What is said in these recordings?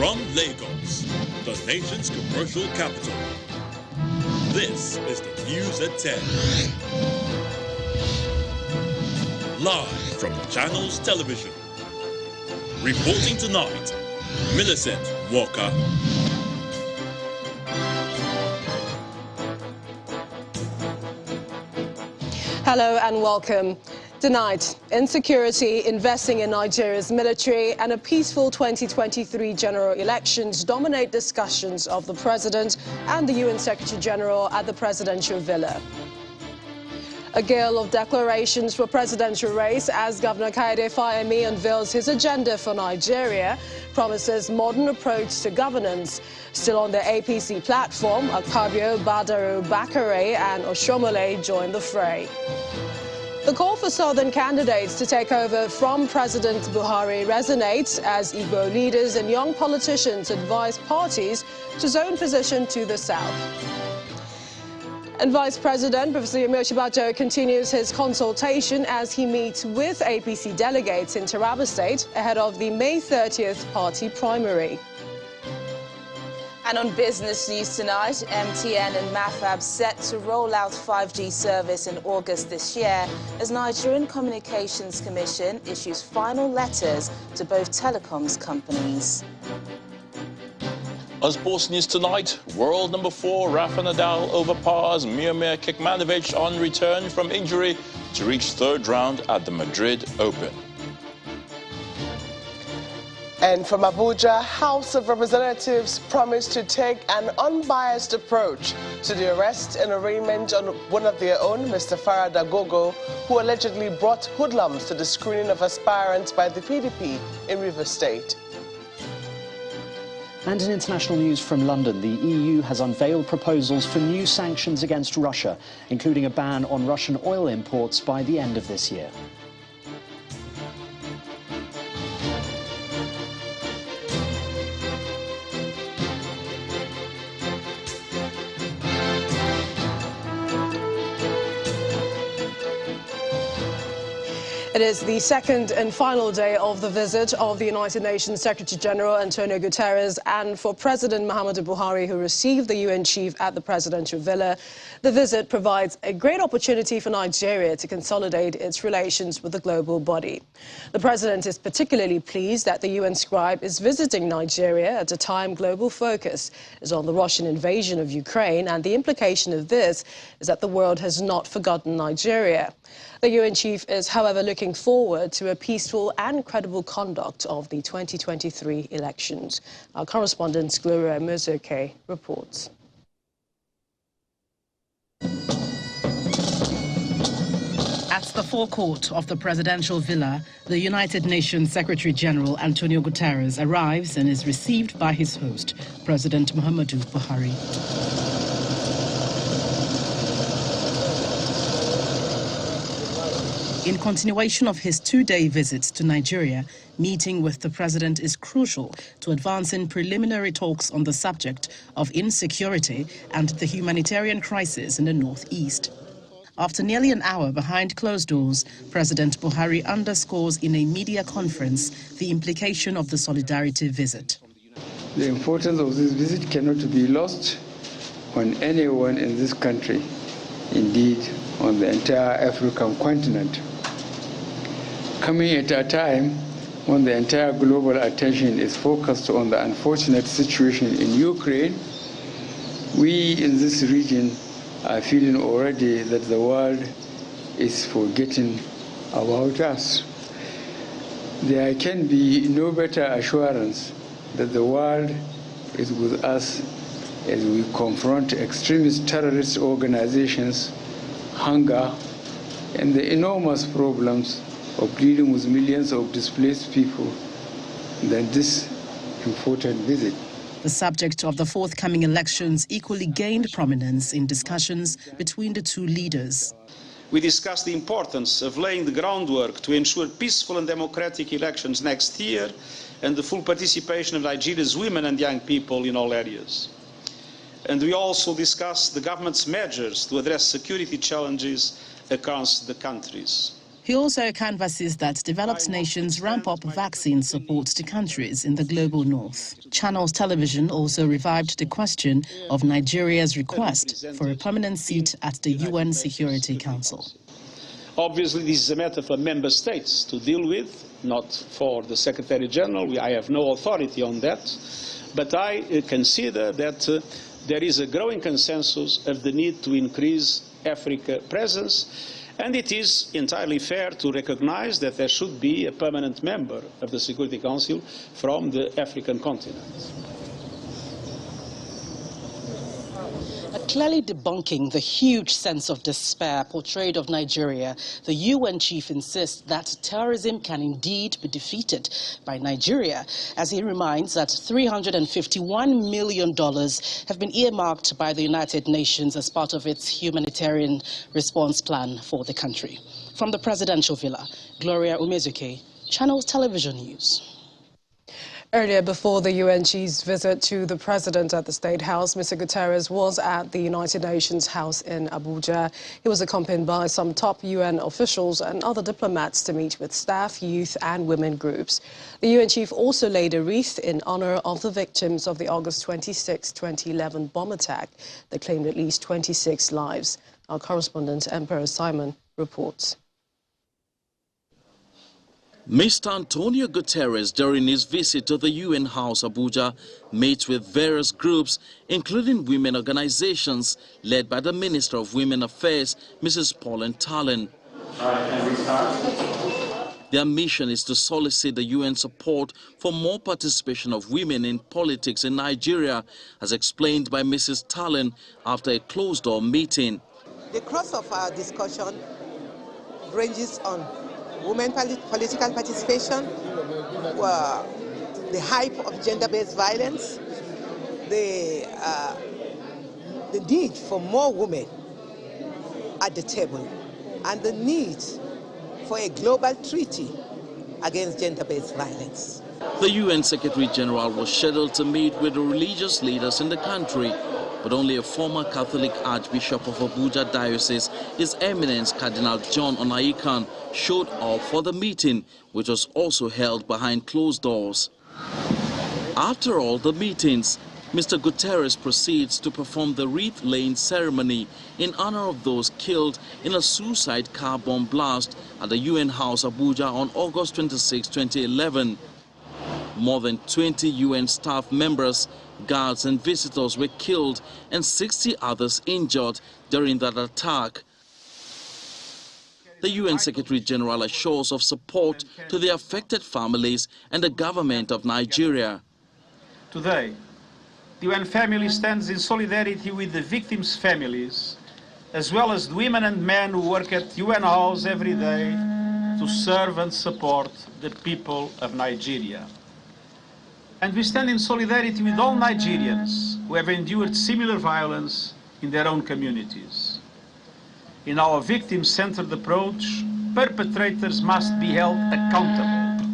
From Lagos, the nation's commercial capital, this is the News at 10. Live from Channels Television. Reporting tonight, Millicent Walker. Hello and welcome. Tonight, insecurity, investing in Nigeria's military and a peaceful 2023 general elections dominate discussions of the President and the UN Secretary General at the presidential villa. A gale of declarations for presidential race as Governor Kayode Fayemi unveils his agenda for Nigeria, promises modern approach to governance. Still on the APC platform, Akpabio, Badaro, Bakare and Oshomole join the fray. The call for southern candidates to take over from President Buhari resonates as Igbo leaders and young politicians advise parties to zone position to the south. And Vice President Professor Yemi Osinbajo continues his consultation as he meets with APC delegates in Taraba State ahead of the May 30th party primary. And on business news tonight, MTN and MAFAB set to roll out 5G service in August this year as Nigerian Communications Commission issues final letters to both telecoms companies. On sports news tonight, world number 4 Rafa Nadal overpowers Miomir Kekmanovic on return from injury to reach third round at the Madrid Open. And from Abuja, House of Representatives promised to take an unbiased approach to the arrest and arraignment on one of their own, Mr. Farah Dagogo, who allegedly brought hoodlums to the screening of aspirants by the PDP in Rivers State. And in international news from London, the EU has unveiled proposals for new sanctions against Russia, including a ban on Russian oil imports by the end of this year. It is the second and final day of the visit of the United Nations Secretary General Antonio Guterres, and for President Muhammadu Buhari, who received the UN chief at the presidential villa, the visit provides a great opportunity for Nigeria to consolidate its relations with the global body. The president is particularly pleased that the UN scribe is visiting Nigeria at a time global focus is on the Russian invasion of Ukraine, and the implication of this is that the world has not forgotten Nigeria. The UN chief is, however, looking forward to a peaceful and credible conduct of the 2023 elections. Our correspondent Gloria Muzoke reports. At the forecourt of the presidential villa, the United Nations Secretary General Antonio Guterres arrives and is received by his host, President Muhammadu Buhari. In continuation of his two-day visit to Nigeria, meeting with the president is crucial to advancing preliminary talks on the subject of insecurity and the humanitarian crisis in the northeast. After nearly an hour behind closed doors, President Buhari underscores in a media conference the implication of the solidarity visit. The importance of this visit cannot be lost on anyone in this country, indeed on the entire African continent. Coming at a time when the entire global attention is focused on the unfortunate situation in Ukraine, we in this region are feeling already that the world is forgetting about us. There can be no better assurance that the world is with us as we confront extremist terrorist organizations, hunger, and the enormous problems of dealing with millions of displaced people than this important visit. The subject of the forthcoming elections equally gained prominence in discussions between the two leaders. We discussed the importance of laying the groundwork to ensure peaceful and democratic elections next year and the full participation of Nigeria's women and young people in all areas. And we also discussed the government's measures to address security challenges across the countries. He also canvasses that developed nations ramp up vaccine support to countries in the global north. Channels Television also revived the question of Nigeria's request for a permanent seat at the UN Security Council. Obviously, this is a matter for member states to deal with, not for the Secretary General. I have no authority on that. But I consider that there is a growing consensus of the need to increase Africa presence. And it is entirely fair to recognize that there should be a permanent member of the Security Council from the African continent. Clearly debunking the huge sense of despair portrayed of Nigeria, the UN chief insists that terrorism can indeed be defeated by Nigeria, as he reminds that $351 million have been earmarked by the United Nations as part of its humanitarian response plan for the country. From the presidential villa, Gloria Umezuke, Channels Television News. Earlier, before the UN chief's visit to the president at the State House, Mr. Guterres was at the United Nations House in Abuja. He was accompanied by some top UN officials and other diplomats to meet with staff, youth and women groups. The UN chief also laid a wreath in honor of the victims of the August 26, 2011 bomb attack that claimed at least 26 lives. Our correspondent, Emperor Simon, reports. Mr. Antonio Guterres, during his visit to the UN House Abuja, met with various groups, including women organizations led by the Minister of Women Affairs, Mrs. Pauline Tallen. Their mission is to solicit the UN support for more participation of women in politics in Nigeria, as explained by Mrs. Tallen after a closed-door meeting. The crux of our discussion ranges on women political participation, the hype of gender-based violence, the need for more women at the table, and the need for a global treaty against gender-based violence. The UN Secretary General was scheduled to meet with the religious leaders in the country, but only a former Catholic Archbishop of Abuja Diocese, His Eminence Cardinal John Onaikan, showed up for the meeting, which was also held behind closed doors. After all the meetings, Mr. Guterres proceeds to perform the wreath-laying ceremony in honor of those killed in a suicide car bomb blast at the UN House Abuja on August 26, 2011. More than 20 UN staff members, guards and visitors were killed and 60 others injured during that attack. The UN Secretary General assures of support to the affected families and the government of Nigeria. Today, the UN family stands in solidarity with the victims' families, as well as the women and men who work at UN House every day to serve and support the people of Nigeria. And we stand in solidarity with all Nigerians who have endured similar violence in their own communities. In our victim-centered approach, perpetrators must be held accountable.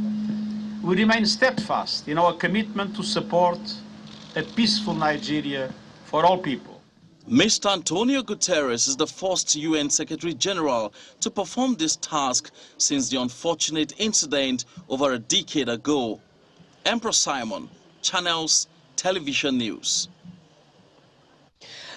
We remain steadfast in our commitment to support a peaceful Nigeria for all people. Mr. Antonio Guterres is the first UN Secretary General to perform this task since the unfortunate incident over a decade ago. Emperor Simon, Channels Television News.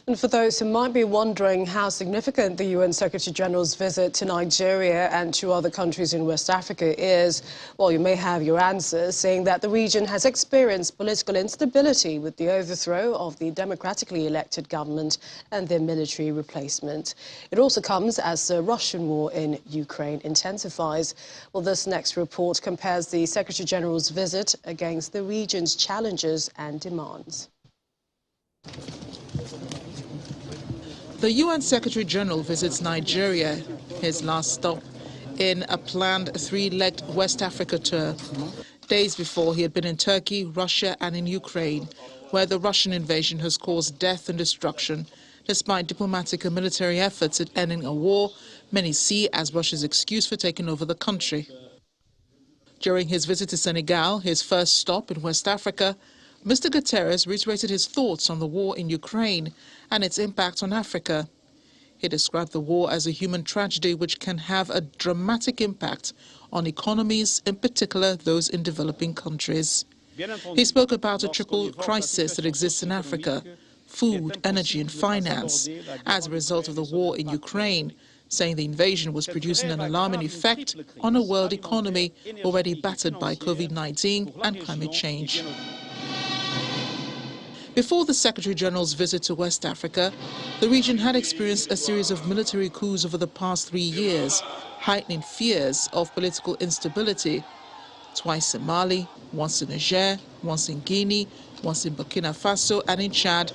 And for those who might be wondering how significant the UN Secretary General's visit to Nigeria and to other countries in West Africa is, well, you may have your answers, saying that the region has experienced political instability with the overthrow of the democratically elected government and their military replacement. It also comes as the Russian war in Ukraine intensifies. Well, this next report compares the Secretary General's visit against the region's challenges and demands. The UN Secretary-General visits Nigeria, his last stop in a planned three-legged West Africa tour, days before he had been in Turkey, Russia and in Ukraine, where the Russian invasion has caused death and destruction, despite diplomatic and military efforts at ending a war many see as Russia's excuse for taking over the country. During his visit to Senegal, his first stop in West Africa, Mr. Guterres reiterated his thoughts on the war in Ukraine and its impact on Africa. He described the war as a human tragedy which can have a dramatic impact on economies, in particular those in developing countries. He spoke about a triple crisis that exists in Africa: food, energy and finance, as a result of the war in Ukraine, saying the invasion was producing an alarming effect on a world economy already battered by COVID-19 and climate change. Before the Secretary-General's visit to West Africa, the region had experienced a series of military coups over the past 3 years, heightening fears of political instability. Twice in Mali, once in Niger, once in Guinea, once in Burkina Faso and in Chad.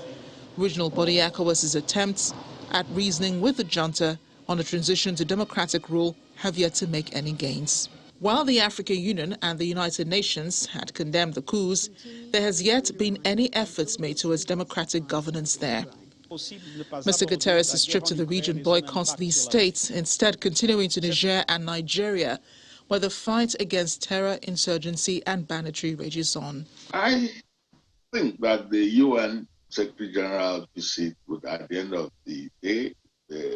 Regional body ECOWAS's attempts at reasoning with the junta on a transition to democratic rule have yet to make any gains. While the African Union and the United Nations had condemned the coups, there has yet been any efforts made towards democratic governance there. Mr. Guterres' trip to the region boycotts these states, instead continuing to Niger and Nigeria, where the fight against terror, insurgency and banditry rages on. I think that the UN Secretary General visit would, at the end of the day,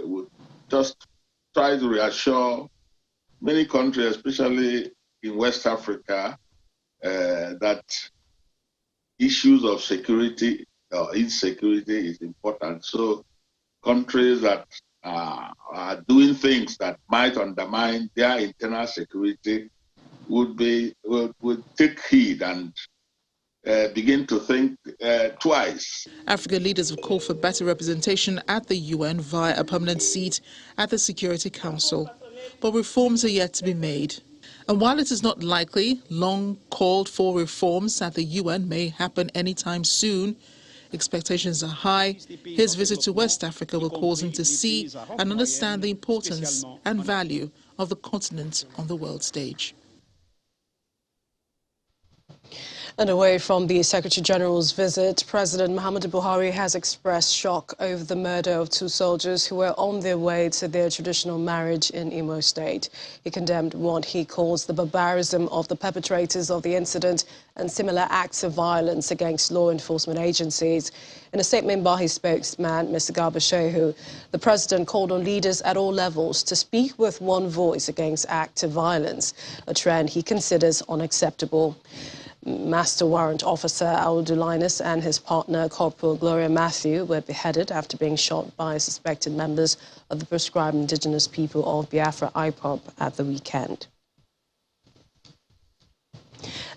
would just try to reassure many countries, especially in West Africa, that issues of security or insecurity is important. So countries that are doing things that might undermine their internal security would take heed and begin to think twice. African leaders have called for better representation at the UN via a permanent seat at the Security Council. But reforms are yet to be made. And while it is not likely long called for reforms at the UN may happen anytime soon, expectations are high. His visit to West Africa will cause him to see and understand the importance and value of the continent on the world stage. And away from the Secretary-General's visit, President Muhammadu Buhari has expressed shock over the murder of 2 soldiers who were on their way to their traditional marriage in Imo State. He condemned what he calls the barbarism of the perpetrators of the incident and similar acts of violence against law enforcement agencies. In a statement by his spokesman, Mr. Garba Shehu, the president called on leaders at all levels to speak with one voice against active violence, a trend he considers unacceptable. Master Warrant Officer Audu Linus and his partner, Corporal Gloria Matthew, were beheaded after being shot by suspected members of the proscribed indigenous people of Biafra IPOB at the weekend.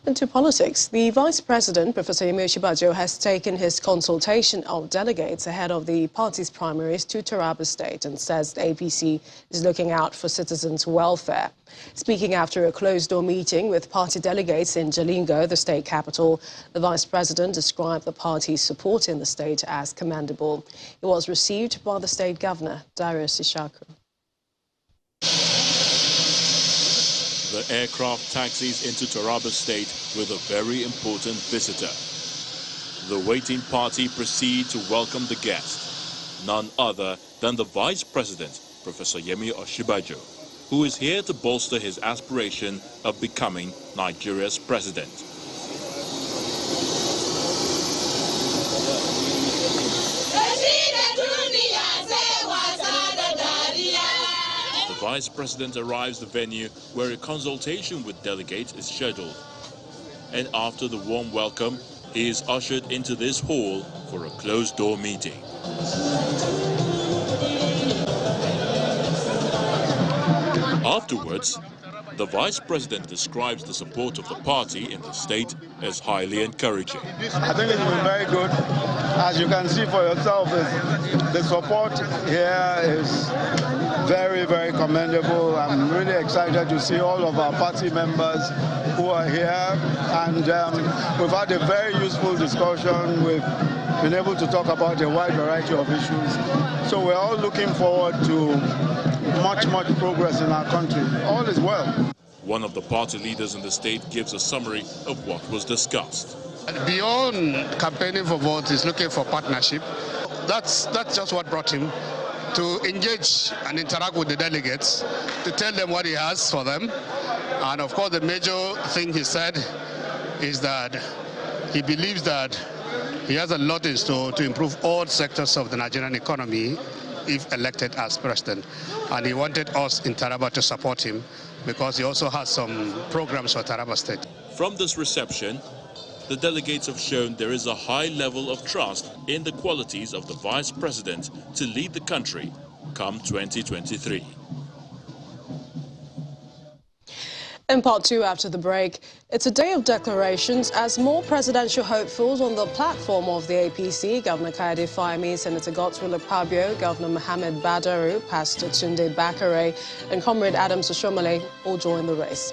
Into politics, the Vice President, Professor Yemi Osinbajo, has taken his consultation of delegates ahead of the party's primaries to Taraba State and says the APC is looking out for citizens' welfare. Speaking after a closed-door meeting with party delegates in Jalingo, the state capital, the Vice President described the party's support in the state as commendable. It was received by the state governor, Darius Ishaku. The aircraft taxis into Taraba State with a very important visitor. The waiting party proceed to welcome the guest, none other than the Vice President, Professor Yemi Osinbajo, who is here to bolster his aspiration of becoming Nigeria's president. The Vice President arrives the venue where a consultation with delegates is scheduled. And after the warm welcome, he is ushered into this hall for a closed-door meeting. Afterwards, the Vice President describes the support of the party in the state as highly encouraging. I think it's been very good. As you can see for yourself, the support here is very, very commendable. I'm really excited to see all of our party members who are here, and we've had a very useful discussion. We've been able to talk about a wide variety of issues. So we're all looking forward to much progress in our country. All is well. One of the party leaders in the state gives a summary of what was discussed. Beyond campaigning for votes, he's looking for partnership. That's just what brought him to engage and interact with the delegates, to tell them what he has for them. And of course, the major thing he said is that he believes that he has a lot in store to improve all sectors of the Nigerian economy, if elected as president. And he wanted us in Taraba to support him because he also has some programs for Taraba State. From this reception, the delegates have shown there is a high level of trust in the qualities of the Vice President to lead the country come 2023. In part two, after the break, it's a day of declarations as more presidential hopefuls on the platform of the APC, Governor Kayode Fayemi, Senator Godswill Akpabio, Governor Mohamed Badaru, Pastor Tunde Bakare, and Comrade Adams Oshomole all join the race.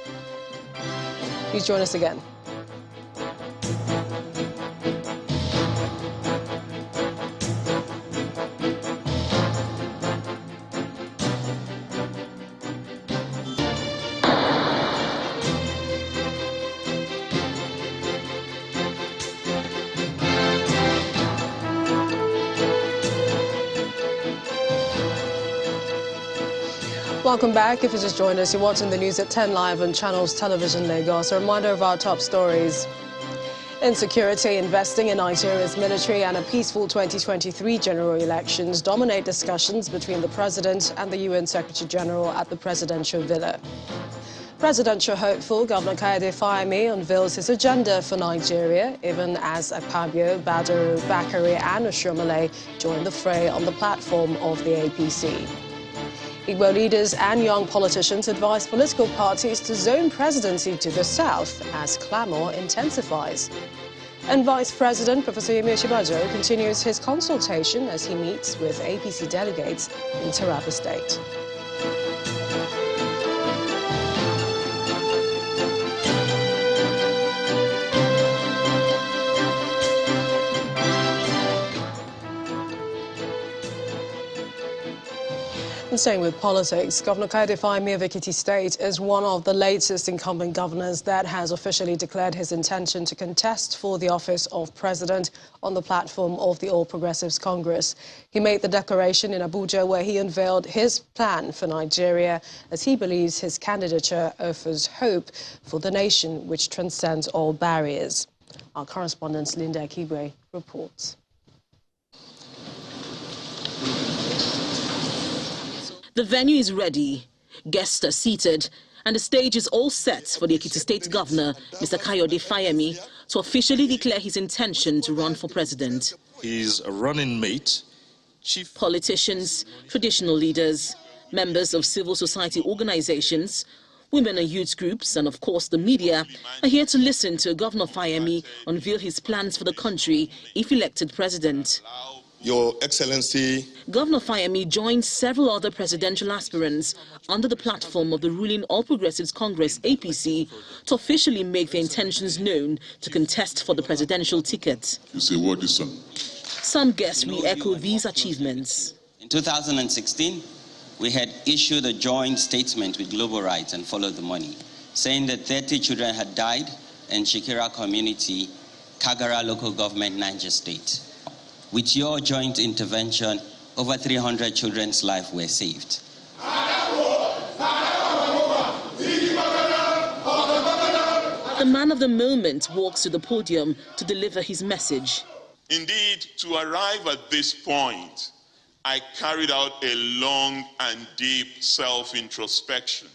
Please join us again. Welcome back. If you just joined us, you're watching the news at 10 live on Channels Television Lagos. A reminder of our top stories. Insecurity, investing in Nigeria's military and a peaceful 2023 general elections dominate discussions between the President and the UN Secretary General at the Presidential Villa. Presidential hopeful Governor Kayode Fayemi unveils his agenda for Nigeria, even as Akpabio, Badaru, Bakare and Oshomole join the fray on the platform of the APC. Igbo leaders and young politicians advise political parties to zone presidency to the south as clamour intensifies. And Vice President Professor Yemi Osinbajo continues his consultation as he meets with APC delegates in Taraba State. And staying with politics, Governor Kayode Fayemi of Ekiti State is one of the latest incumbent governors that has officially declared his intention to contest for the office of president on the platform of the All Progressives Congress. He made the declaration in Abuja where he unveiled his plan for Nigeria as he believes his candidature offers hope for the nation which transcends all barriers. Our correspondent Linda Akigwe reports. The venue is ready, guests are seated, and the stage is all set for the Ekiti State Governor, Mr. Kayode Fayemi, to officially declare his intention to run for president. His running mate, Politicians, traditional leaders, members of civil society organizations, women and youth groups, and of course the media are here to listen to Governor Fayemi unveil his plans for the country if elected president. Your Excellency. Governor Fayemi joined several other presidential aspirants under the platform of the ruling All Progressives Congress, APC, to officially make their intentions known to contest for the presidential ticket. You say what is son? Some guests re-echo these achievements. In 2016, we had issued a joint statement with Global Rights and Follow the Money, saying that 30 children had died in Shikira community, Kagara local government, Niger State. With your joint intervention, over 300 children's lives were saved. The man of the moment walks to the podium to deliver his message. Indeed, to arrive at this point, I carried out a long and deep self-introspection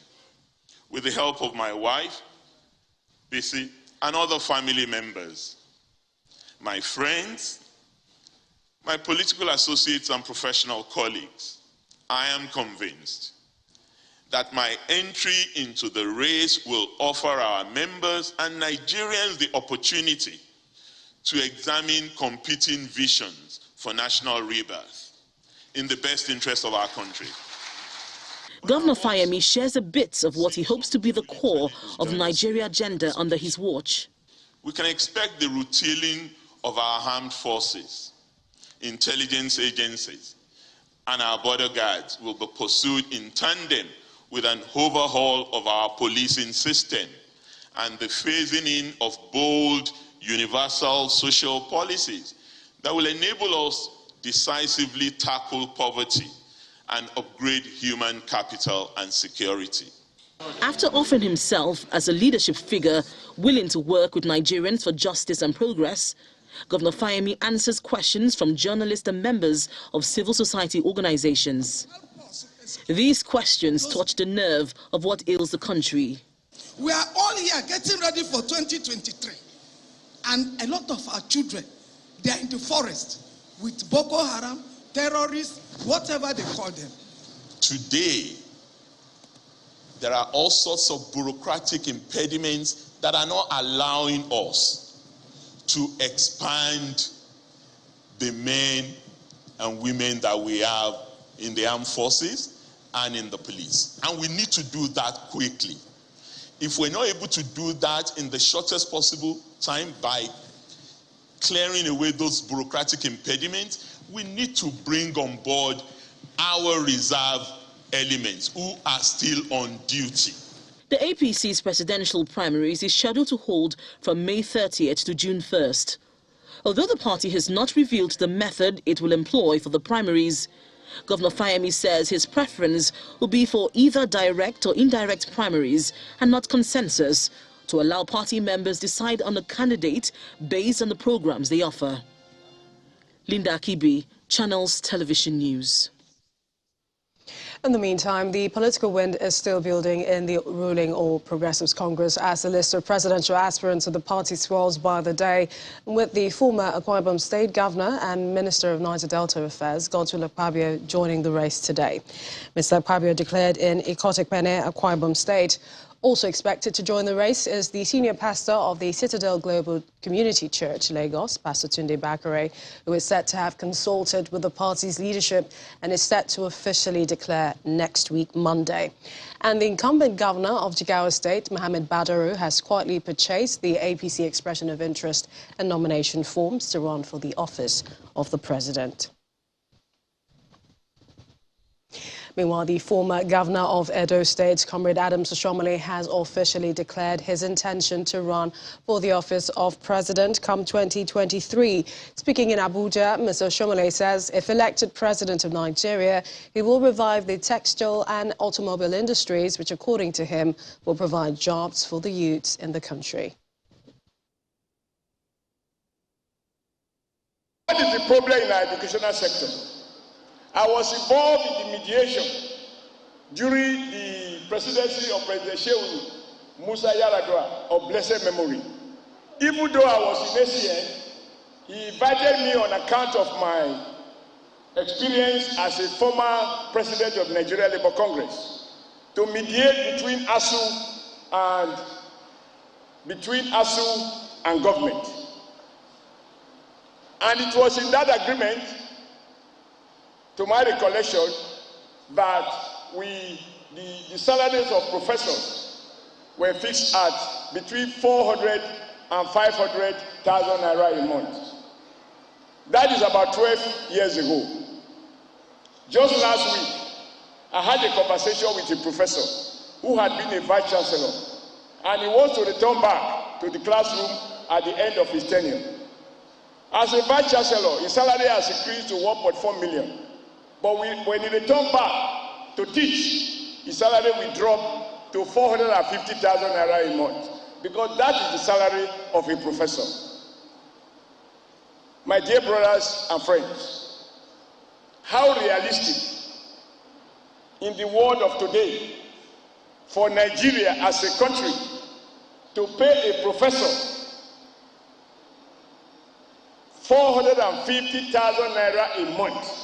with the help of my wife, Bisi, and other family members, my friends, my political associates and professional colleagues. I am convinced that my entry into the race will offer our members and Nigerians the opportunity to examine competing visions for national rebirth in the best interest of our country. Governor Fayemi shares a bit of what he hopes to be the core of the Nigeria agenda under his watch. We can expect the retooling of our armed forces, intelligence agencies, and our border guards will be pursued in tandem with an overhaul of our policing system and the phasing in of bold, universal social policies that will enable us decisively tackle poverty and upgrade human capital and security. After offering himself as a leadership figure willing to work with Nigerians for justice and progress, Governor Fayemi answers questions from journalists and members of civil society organizations. These questions touch the nerve of what ails the country. We are all here getting ready for 2023. And a lot of our children, they are in the forest with Boko Haram, terrorists, whatever they call them. Today, there are all sorts of bureaucratic impediments that are not allowing us to expand the men and women that we have in the armed forces and in the police. And we need to do that quickly. If we're not able to do that in the shortest possible time by clearing away those bureaucratic impediments, we need to bring on board our reserve elements who are still on duty. The APC's presidential primaries is scheduled to hold from May 30th to June 1st. Although the party has not revealed the method it will employ for the primaries, Governor Fayemi says his preference will be for either direct or indirect primaries and not consensus, to allow party members decide on a candidate based on the programs they offer. Linda Akibi, Channels Television News. In the meantime, the political wind is still building in the ruling All Progressives Congress as the list of presidential aspirants of the party swells by the day, with the former Akwa Ibom State Governor and Minister of Niger Delta Affairs, Godswill Akpabio, joining the race today. Mr. Akpabio declared in Ikotekpene, Akwa Ibom State. Also expected to join the race is the senior pastor of the Citadel Global Community Church, Lagos, Pastor Tunde Bakare, who is said to have consulted with the party's leadership and is set to officially declare next week, Monday. And the incumbent governor of Jigawa State, Mohammed Badaru, has quietly purchased the APC expression of interest and nomination forms to run for the office of the president. Meanwhile, the former governor of Edo State, Comrade Adams Oshomole, has officially declared his intention to run for the office of president come 2023. Speaking in Abuja, Mr. Oshomole says if elected president of Nigeria, he will revive the textile and automobile industries, which, according to him, will provide jobs for the youths in the country. What is the problem in our educational sector? I was involved in the mediation during the presidency of President Shehu Musa Yar'Adua of blessed memory. Even though I was in ACN, he invited me on account of my experience as a former president of Nigeria Labour Congress to mediate between ASU and government. And it was in that agreement, to my recollection, that the salaries of professors were fixed at between 400 and 500,000 naira a month. That is about 12 years ago. Just last week, I had a conversation with a professor who had been a vice chancellor, and he wants to return back to the classroom at the end of his tenure. As a vice chancellor, his salary has increased to 1.4 million. But when he returned back to teach, his salary will drop to 450,000 naira a month, because that is the salary of a professor. My dear brothers and friends, how realistic in the world of today for Nigeria as a country to pay a professor 450,000 naira a month.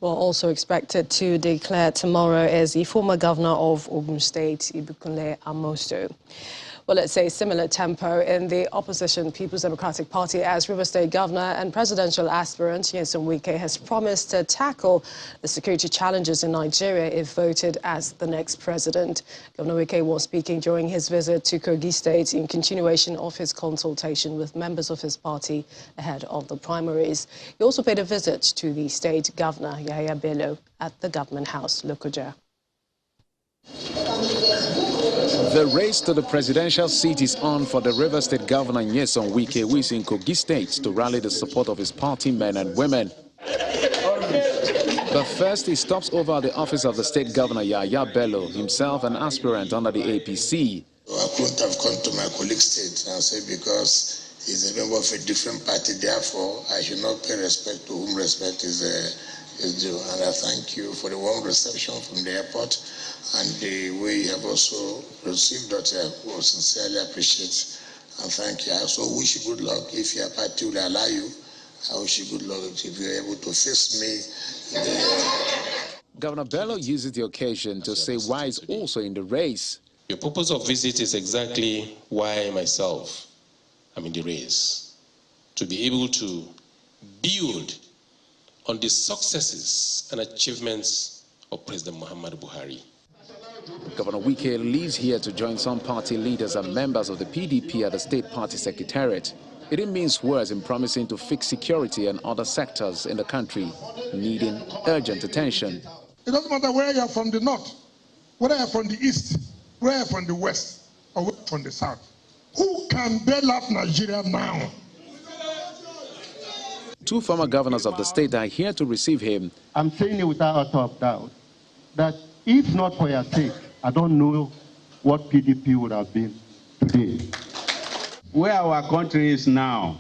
Well, also expected to declare tomorrow is the former governor of Ogun State, Ibikunle Amosu. Well, let's say similar tempo in the opposition People's Democratic Party, as River State Governor and presidential aspirant Nyesom Wike has promised to tackle the security challenges in Nigeria if voted as the next president. Governor Wike was speaking during his visit to Kogi State in continuation of his consultation with members of his party ahead of the primaries. He also paid a visit to the state governor, Yahaya Bello, at the Government House, Lokoja. The race to the presidential seat is on for the River State Governor Nyesom Wike, who is in Kogi State to rally the support of his party men and women. But first, he stops over at the office of the state governor, Yahya Bello, himself an aspirant under the APC. I couldn't have come to my colleague's state and say because he's a member of a different party, therefore I should not pay respect to whom respect is due. And I thank you for the warm reception from the airport and the way you have also received that I will sincerely appreciate and thank you. I also wish you good luck. If your party will allow you, I wish you good luck if you're able to face me. Governor Bello uses the occasion to say why he's also in the race. Your purpose of visit is exactly why myself am in the race. To be able to build on the successes and achievements of President Muhammadu Buhari. Governor Wike leaves here to join some party leaders and members of the PDP at the state party secretariat. It didn't mince words in promising to fix security and other sectors in the country, needing urgent attention. It doesn't matter where you are from the north, whether you are from the east, whether you are from the west, or from the south. Who can bail out Nigeria now? Two former governors of the state are here to receive him. I'm saying it without a thought of doubt that if not for your sake, I don't know what PDP would have been today. Where our country is now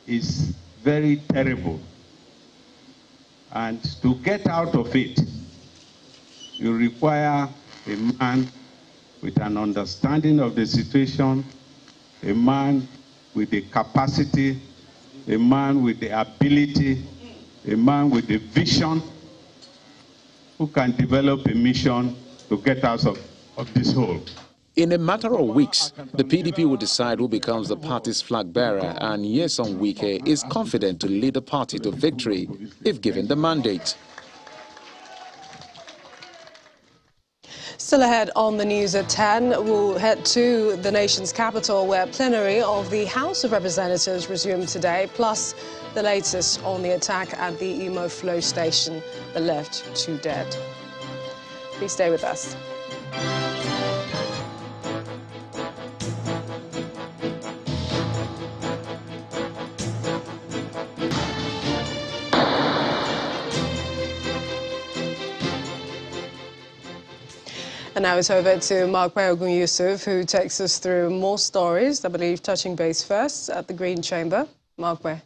is very terrible. And to get out of it, you require a man with an understanding of the situation, a man with the capacity, a man with the ability, a man with the vision, who can develop a mission to get out of this hole. In a matter of weeks, the PDP will decide who becomes the party's flag bearer, and Nyesom Wike is confident to lead the party to victory if given the mandate. Still ahead on the news at 10, we'll head to the nation's capital where plenary of the House of Representatives resumed today, plus the latest on the attack at the Imo Flow station that left 2 dead. Please stay with us. And now it's over to Mark Bayogun Yusuf, who takes us through more stories, I believe, touching base first at the Green Chamber. Mark Bay.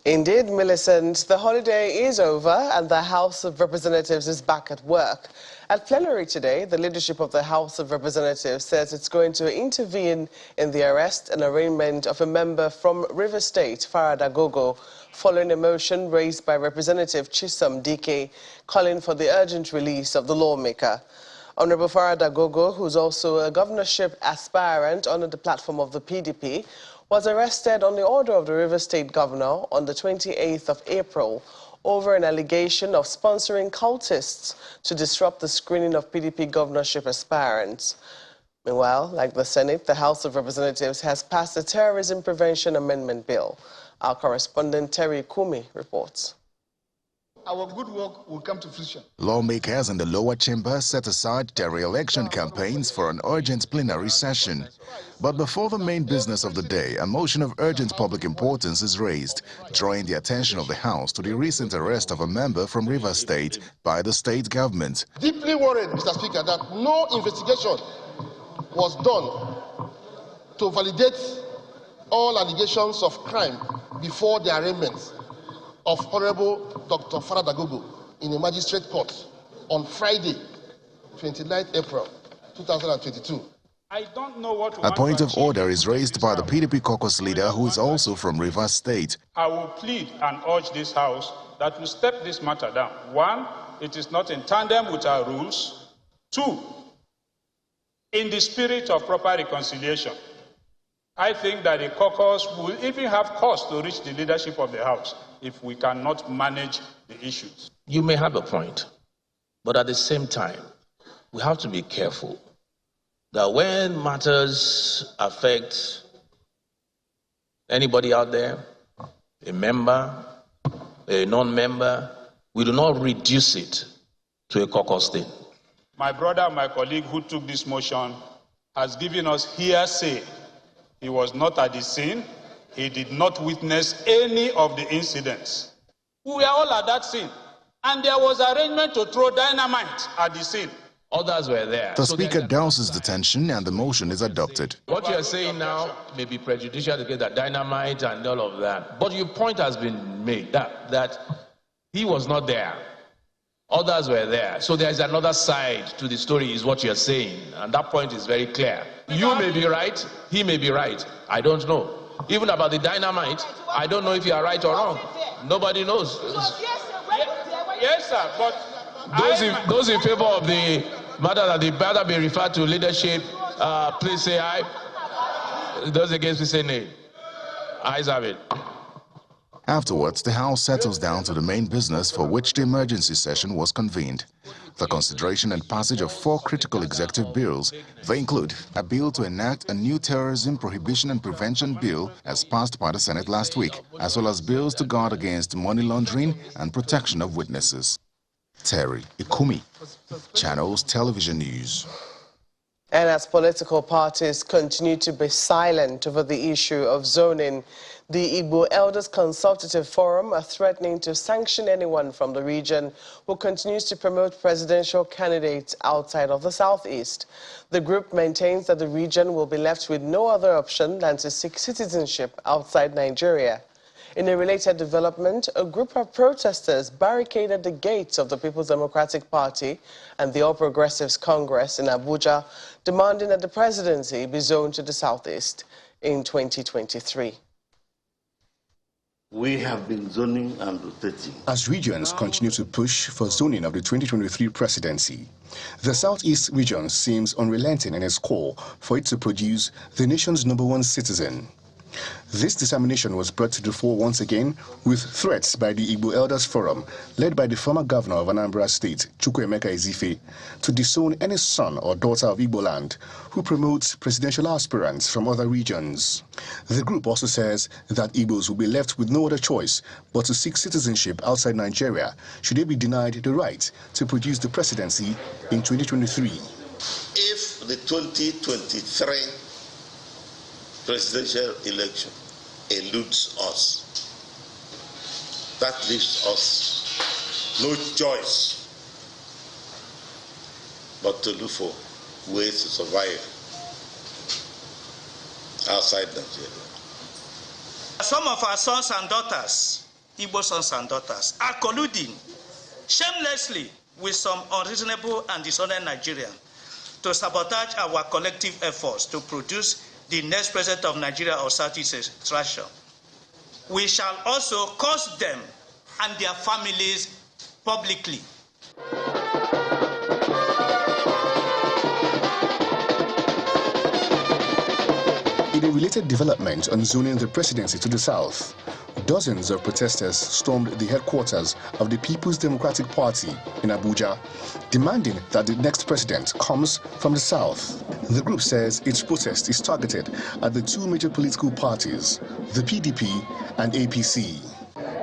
Indeed, Millicent, the holiday is over and the House of Representatives is back at work. At plenary today, the leadership of the House of Representatives says it's going to intervene in the arrest and arraignment of a member from River State, Farah Dagogo, following a motion raised by Representative Chisom Dike calling for the urgent release of the lawmaker. Honorable Farah Dagogo, who's also a governorship aspirant under the platform of the PDP, was arrested on the order of the River State governor on the 28th of April over an allegation of sponsoring cultists to disrupt the screening of PDP governorship aspirants. Meanwhile, like the Senate, the House of Representatives has passed a terrorism prevention amendment bill. Our correspondent Terry Kumi reports. Our good work will come to fruition. Lawmakers in the lower chamber set aside their re-election campaigns for an urgent plenary session. But before the main business of the day, a motion of urgent public importance is raised, drawing the attention of the House to the recent arrest of a member from Rivers State by the state government. Deeply worried, Mr. Speaker, that no investigation was done to validate all allegations of crime before the arraignment of Honorable Dr. Farah Dagogo in a magistrate court on Friday, 29th April 2022. I don't know what A point of order is raised by the PDP caucus leader, who is also from Rivers State. I will plead and urge this House that we step this matter down. 1, it is not in tandem with our rules. 2, in the spirit of proper reconciliation, I think that the caucus will even have cause to reach the leadership of the House if we cannot manage the issues. You may have a point, but at the same time, we have to be careful that when matters affect anybody out there, a member, a non-member, we do not reduce it to a caucus thing. My brother, my colleague who took this motion has given us hearsay. He was not at the scene. He did not witness any of the incidents. We were all at that scene. And there was arrangement to throw dynamite at the scene. Others were there. The Speaker douses the tension and the motion is adopted. What you are saying now may be prejudicial to get that dynamite and all of that. But your point has been made that he was not there. Others were there. So there is another side to the story is what you are saying. And that point is very clear. You may be right. He may be right. I don't know. Even about the dynamite, I don't know if you are right or wrong. Nobody knows. Yes, sir, but those in favor of the matter that the matter be referred to leadership, please say aye. Those against, please say nay. Ayes have it. Afterwards, the House settles down to the main business for which the emergency session was convened. The consideration and passage of 4 critical executive bills. They include a bill to enact a new terrorism prohibition and prevention bill as passed by the Senate last week, as well as bills to guard against money laundering and protection of witnesses. Terry Ikumi, Channels Television News. And as political parties continue to be silent over the issue of zoning, the Igbo Elders Consultative Forum are threatening to sanction anyone from the region who continues to promote presidential candidates outside of the southeast. The group maintains that the region will be left with no other option than to seek citizenship outside Nigeria. In a related development, a group of protesters barricaded the gates of the People's Democratic Party and the All Progressives Congress in Abuja, demanding that the presidency be zoned to the southeast in 2023. We have been zoning and rotating. As regions continue to push for zoning of the 2023 presidency, the Southeast region seems unrelenting in its call for it to produce the nation's #1 citizen. This determination was brought to the fore once again with threats by the Igbo Elders Forum, led by the former governor of Anambra State, Chukwuemeka Ezife, to disown any son or daughter of Igbo land who promotes presidential aspirants from other regions. The group also says that Igbos will be left with no other choice but to seek citizenship outside Nigeria should they be denied the right to produce the presidency in 2023. If the 2023 presidential election eludes us, that leaves us no choice but to look for ways to survive outside Nigeria. Some of our sons and daughters, Igbo sons and daughters, are colluding shamelessly with some unreasonable and dishonest Nigerians to sabotage our collective efforts to produce the next president of Nigeria or Southeast Asia. We shall also curse them and their families publicly. In a related development on zoning the presidency to the south, dozens of protesters stormed the headquarters of the People's Democratic Party in Abuja, demanding that the next president comes from the south. The group says its protest is targeted at the 2 major political parties, the PDP and APC.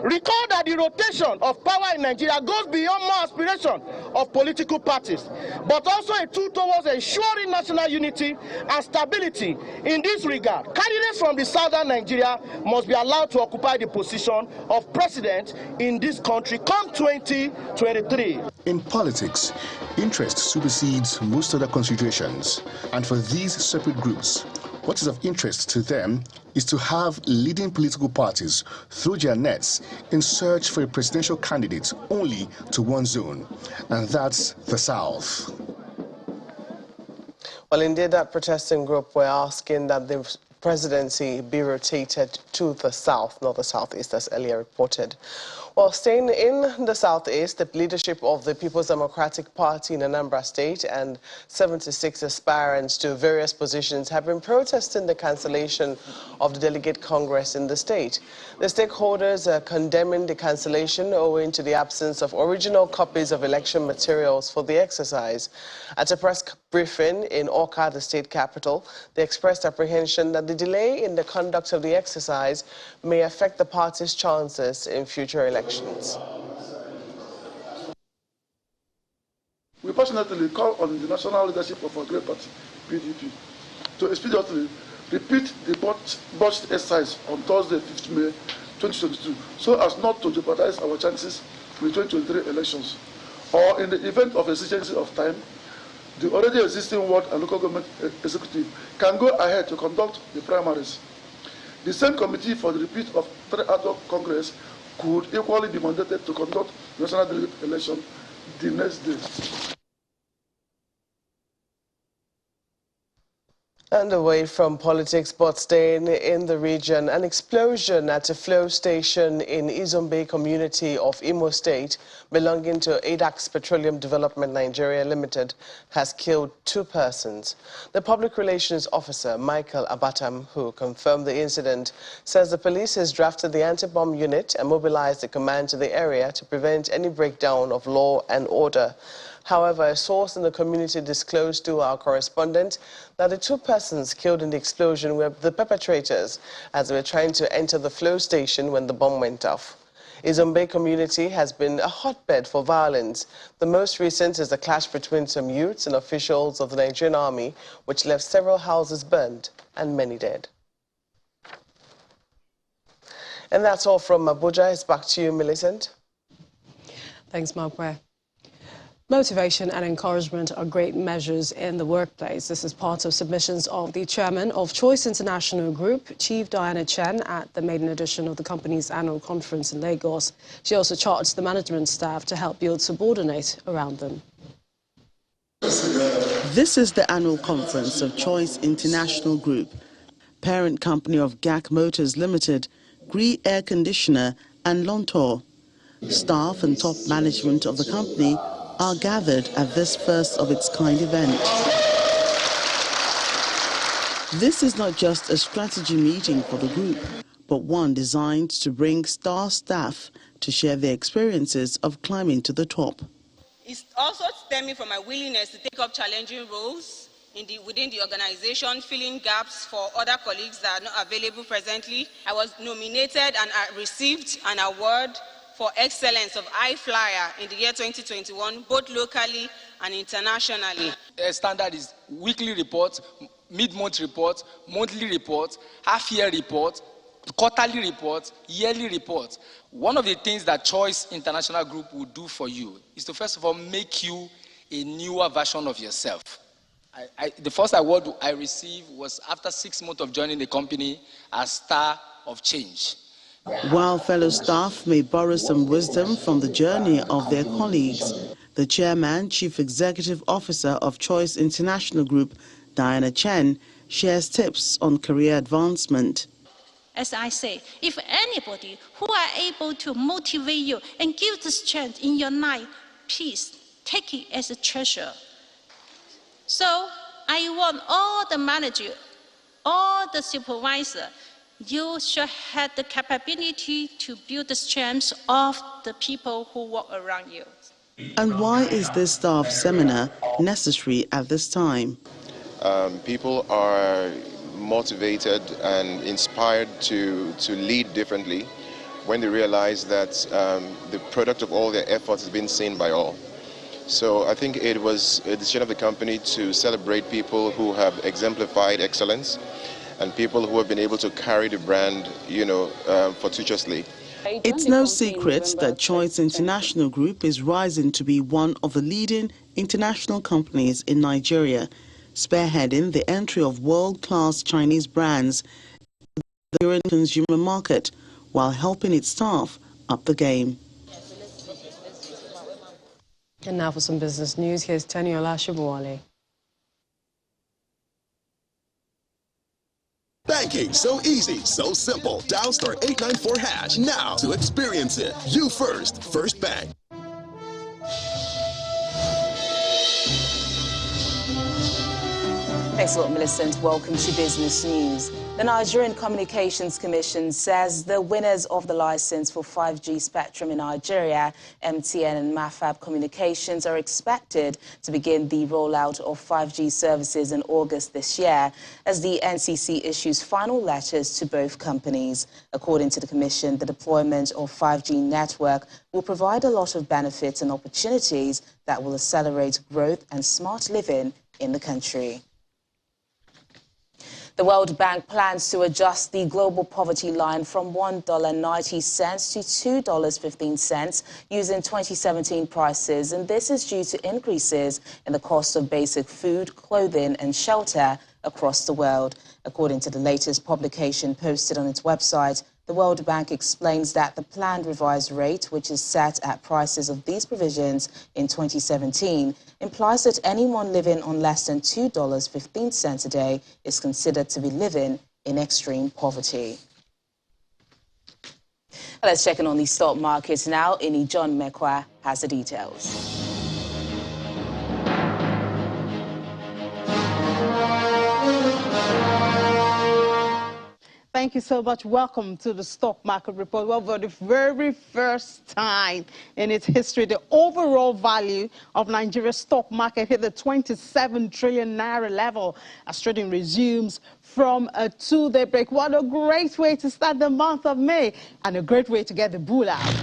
Recall that the rotation of power in Nigeria goes beyond more aspiration of political parties, but also a tool towards ensuring national unity and stability. In this regard, candidates from the southern Nigeria must be allowed to occupy the position of president in this country come 2023. In politics, interest supersedes most other considerations, and for these separate groups, what is of interest to them is to have leading political parties throw their nets in search for a presidential candidate only to one zone, and that's the South. Well, indeed, that protesting group were asking that the presidency be rotated to the south, not the southeast, as earlier reported. Well, staying in the southeast, the leadership of the People's Democratic Party in Anambra State and 76 aspirants to various positions have been protesting the cancellation of the Delegate Congress in the state. The stakeholders are condemning the cancellation owing to the absence of original copies of election materials for the exercise. At a press briefing in Awka, the state capital, they expressed apprehension that the delay in the conduct of the exercise may affect the party's chances in future elections. We passionately call on the national leadership of our great party, PDP, to expediently repeat the botched exercise on Thursday, 5th May 2022, so as not to jeopardize our chances in the 2023 elections. Or in the event of exigency of time, the already existing ward and local government executive can go ahead to conduct the primaries. The same committee for the repeat of 3 ad hoc Congress could equally be mandated to conduct the national delegate election the next day. And away from politics, but staying in the region, an explosion at a flow station in Izombe community of Imo State, belonging to ADAX Petroleum Development Nigeria Limited, has killed 2 persons. The public relations officer, Michael Abatam, who confirmed the incident, says the police has drafted the anti-bomb unit and mobilized the command to the area to prevent any breakdown of law and order. However, a source in the community disclosed to our correspondent that the 2 persons killed in the explosion were the perpetrators as they were trying to enter the flow station when the bomb went off. Izombe community has been a hotbed for violence. The most recent is the clash between some youths and officials of the Nigerian army, which left several houses burned and many dead. And that's all from Abuja. It's back to you, Millicent. Thanks, Mapwe. Motivation and encouragement are great measures in the workplace. This is part of submissions of the chairman of Choice International Group, Chief Diana Chen, at the maiden edition of the company's annual conference in Lagos. She also charged the management staff to help build subordinate around them. This is the annual conference of Choice International Group, parent company of GAC Motors Limited, Gree Air Conditioner and Lontor. Staff and top management of the company are gathered at this first-of-its-kind event. This is not just a strategy meeting for the group, but one designed to bring star staff to share their experiences of climbing to the top. It's also stemming from my willingness to take up challenging roles within the organization, filling gaps for other colleagues that are not available presently. I was nominated and I received an award for excellence of High Flyer in the year 2021, both locally and internationally. Standard is weekly reports, mid-month reports, monthly reports, half-year reports, quarterly reports, yearly reports. One of the things that Choice International Group will do for you is to first of all make you a newer version of yourself. The first award I received was after 6 months of joining the company as Star of Change. While fellow staff may borrow some wisdom from the journey of their colleagues, the chairman, Chief Executive Officer of Choice International Group, Diana Chen, shares tips on career advancement. As I say, if anybody who are able to motivate you and give the strength in your life, please take it as a treasure. So I want all the managers, all the supervisors, you should have the capability to build the strength of the people who work around you. And why is this staff seminar necessary at this time? People are motivated and inspired to lead differently when they realize that the product of all their efforts has been seen by all. So I think it was a decision of the company to celebrate people who have exemplified excellence and people who have been able to carry the brand, fortuitously. It's no secret that Choice International Group is rising to be one of the leading international companies in Nigeria, spearheading the entry of world-class Chinese brands in the Nigerian consumer market, while helping its staff up the game. And now for some business news, here's Teniola Shibuwale. Banking, so easy, so simple. Dial star 894 hash now to experience it. You first, First Bank. Thanks a lot, Millicent. Welcome to Business News. The Nigerian Communications Commission says the winners of the license for 5G spectrum in Nigeria, MTN and Mafab Communications, are expected to begin the rollout of 5G services in August this year, as the NCC issues final letters to both companies. According to the Commission, the deployment of 5G network will provide a lot of benefits and opportunities that will accelerate growth and smart living in the country. The World Bank plans to adjust the global poverty line from $1.90 to $2.15 using 2017 prices, and this is due to increases in the cost of basic food, clothing and shelter across the world. According to the latest publication posted on its website, the World Bank explains that the planned revised rate, which is set at prices of these provisions in 2017, implies that anyone living on less than $2.15 a day is considered to be living in extreme poverty. Let's check in on the stock markets now. John Mekwa has the details. Thank you so much. Welcome to the Stock Market Report. Well, for the very first time in its history, the overall value of Nigeria's stock market hit the 27 trillion naira level as trading resumes from a two-day break. What a great way to start the month of May and a great way to get the bull out.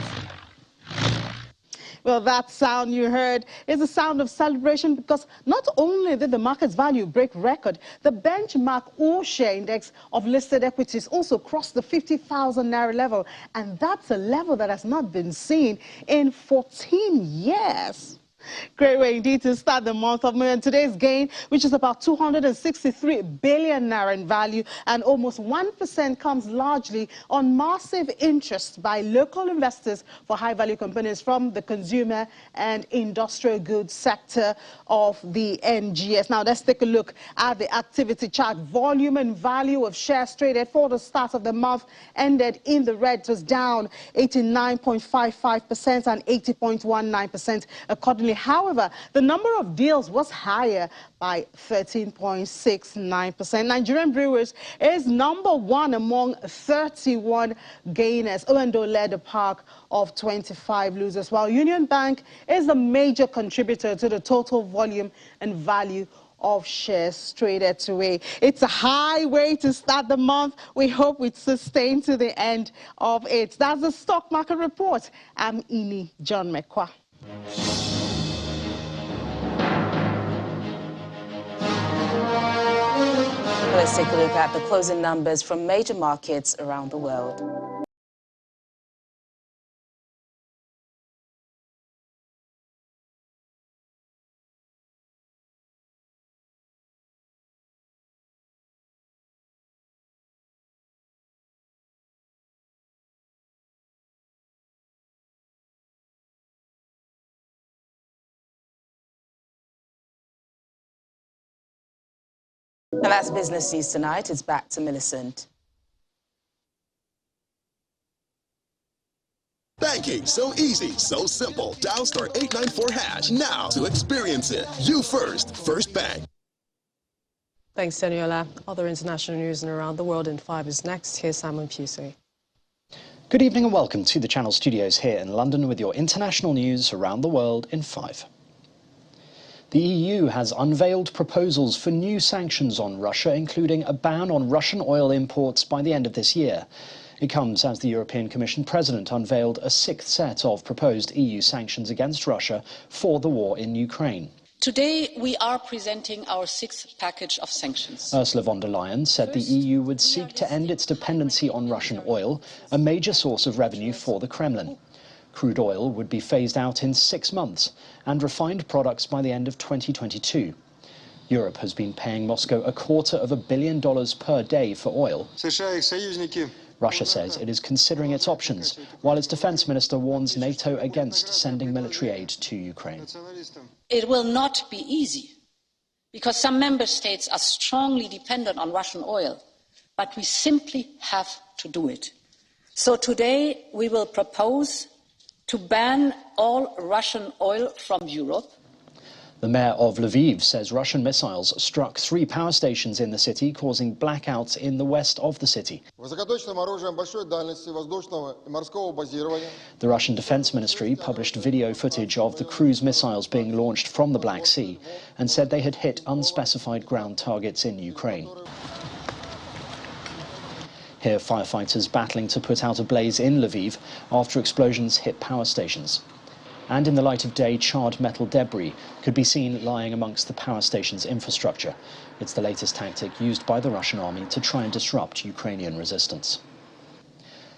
Well, that sound you heard is a sound of celebration because not only did the market's value break record, the benchmark all-share index of listed equities also crossed the 50,000 naira level, and that's a level that has not been seen in 14 years. Great way indeed to start the month of May. And today's gain, which is about 263 billion naira in value and almost 1%, comes largely on massive interest by local investors for high-value companies from the consumer and industrial goods sector of the NGS. Now, let's take a look at the activity chart. Volume and value of shares traded for the start of the month ended in the red. It was down 89.55% and 80.19% accordingly. However, the number of deals was higher by 13.69%. Nigerian Brewers is number one among 31 gainers. O&O led a pack of 25 losers, while Union Bank is the major contributor to the total volume and value of shares traded today. It's a high way to start the month. We hope we sustain to the end of it. That's the Stock Market Report. I'm John Mekwa. Let's take a look at the closing numbers from major markets around the world. And that's Business News Tonight. It's back to Millicent. Banking, so easy, so simple. Dial *894# now to experience it. You first, First Bank. Thanks, Seniola. Other international news and around the world in 5 is next. Here's Simon Pusey. Good evening and welcome to the Channel Studios here in London with your international news around the world in 5. The EU has unveiled proposals for new sanctions on Russia, including a ban on Russian oil imports by the end of this year. It comes as the European Commission President unveiled a 6th set of proposed EU sanctions against Russia for the war in Ukraine. Today, we are presenting our 6th package of sanctions. Ursula von der Leyen said the EU would seek to end its dependency on Russian oil, a major source of revenue for the Kremlin. Crude oil would be phased out in 6 months and refined products by the end of 2022. Europe has been paying Moscow $250 million per day for oil. Russia says it is considering its options, while its defense minister warns NATO against sending military aid to Ukraine. It will not be easy, because some member states are strongly dependent on Russian oil, but we simply have to do it. So today we will propose to ban all Russian oil from Europe. The mayor of Lviv says Russian missiles struck 3 power stations in the city, causing blackouts in the west of the city. The Russian Defense Ministry published video footage of the cruise missiles being launched from the Black Sea and said they had hit unspecified ground targets in Ukraine. Here, firefighters battling to put out a blaze in Lviv after explosions hit power stations. and in the light of day, charred metal debris could be seen lying amongst the power station's infrastructure. It's the latest tactic used by the Russian army to try and disrupt Ukrainian resistance.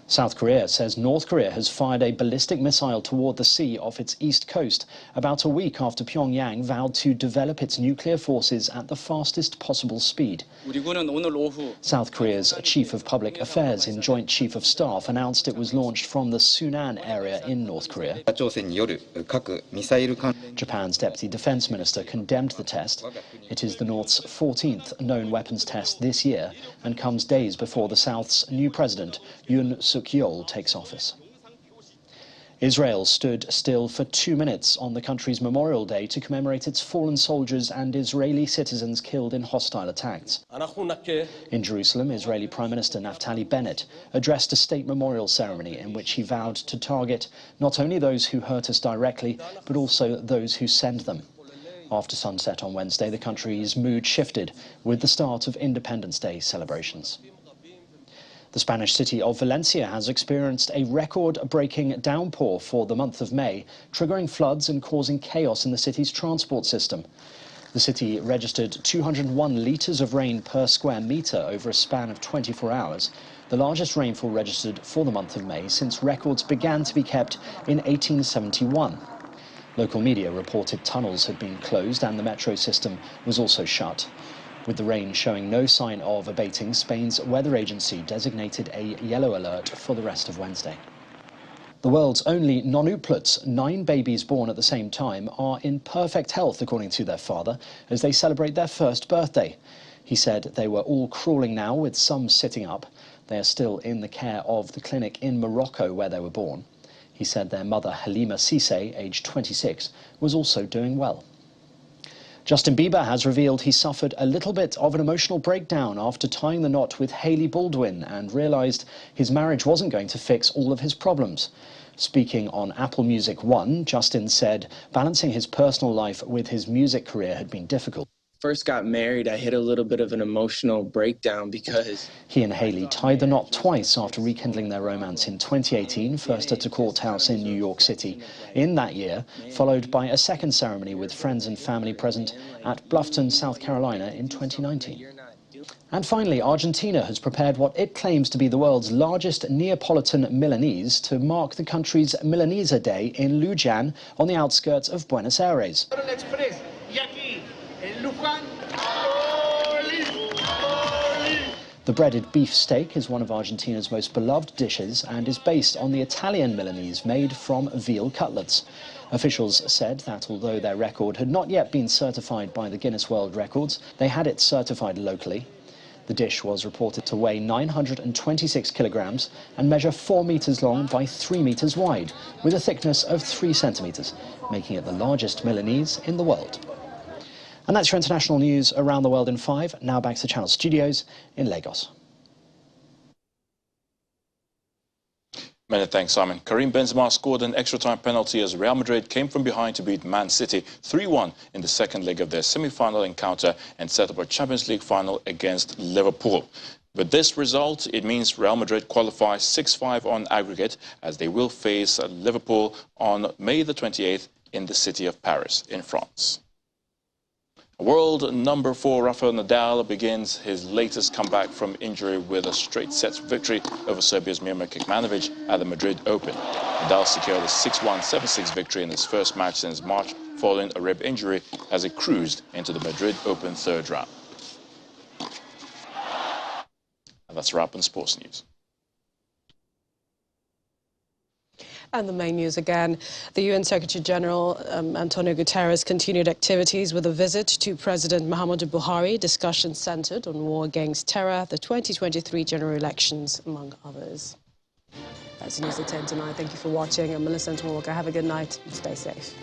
South Korea says North Korea has fired a ballistic missile toward the sea off its east coast about a week after Pyongyang vowed to develop its nuclear forces at the fastest possible speed. South Korea's Chief of Public Affairs and Joint Chief of Staff announced it was launched from the Sunan area in North Korea. Japan's Deputy Defense Minister condemned the test. It is the North's 14th known weapons test this year and comes days before the South's new president, Yoon Suk-yeol, takes office. Israel stood still for 2 minutes on the country's Memorial Day to commemorate its fallen soldiers and Israeli citizens killed in hostile attacks. In Jerusalem, Israeli Prime Minister Naftali Bennett addressed a state memorial ceremony in which he vowed to target not only those who hurt us directly, but also those who send them. After sunset on Wednesday, the country's mood shifted with the start of Independence Day celebrations. The Spanish city of Valencia has experienced a record-breaking downpour for the month of May, triggering floods and causing chaos in the city's transport system. The city registered 201 litres of rain per square metre over a span of 24 hours, the largest rainfall registered for the month of May since records began to be kept in 1871. Local media reported tunnels had been closed and the metro system was also shut. With the rain showing no sign of abating, Spain's weather agency designated a yellow alert for the rest of Wednesday. The world's only non-ooplets, 9 babies born at the same time, are in perfect health, according to their father, as they celebrate their first birthday. He said they were all crawling now, with some sitting up. They are still in the care of the clinic in Morocco where they were born. He said their mother, Halima Cissé, aged 26, was also doing well. Justin Bieber has revealed he suffered a little bit of an emotional breakdown after tying the knot with Hailey Baldwin and realised his marriage wasn't going to fix all of his problems. Speaking on Apple Music One, Justin said balancing his personal life with his music career had been difficult. First got married, I hit a little bit of an emotional breakdown because... He and Hailey tied the knot twice after rekindling their romance in 2018, first at a courthouse in New York City in that year, followed by a second ceremony with friends and family present at Bluffton, South Carolina in 2019. And finally, Argentina has prepared what it claims to be the world's largest Neapolitan Milanese to mark the country's Milanesa Day in Lujan on the outskirts of Buenos Aires. The breaded beef steak is one of Argentina's most beloved dishes and is based on the Italian Milanese made from veal cutlets. Officials said that although their record had not yet been certified by the Guinness World Records, they had it certified locally. The dish was reported to weigh 926 kilograms and measure 4 meters long by 3 meters wide, with a thickness of 3 centimeters, making it the largest Milanese in the world. And that's your international news around the world in 5. Now back to the Channel Studios in Lagos. Many thanks, Simon. Karim Benzema scored an extra-time penalty as Real Madrid came from behind to beat Man City 3-1 in the second leg of their semi-final encounter and set up a Champions League final against Liverpool. With this result, it means Real Madrid qualify 6-5 on aggregate as they will face Liverpool on May the 28th in the city of Paris in France. World number 4 Rafael Nadal begins his latest comeback from injury with a straight sets victory over Serbia's Mirma Kekmanovic at the Madrid Open. Nadal secured a 6-1, 7-6 victory in his first match since March following a rib injury as he cruised into the Madrid Open third round. And that's a wrap on sports news. And the main news again. The UN Secretary General Antonio Guterres continued activities with a visit to President Muhammadu Buhari. Discussions centered on war against terror, the 2023 general elections, among others. That's the news at 10 tonight. Thank you for watching. I'm Melissa Walker. Have a good night and stay safe.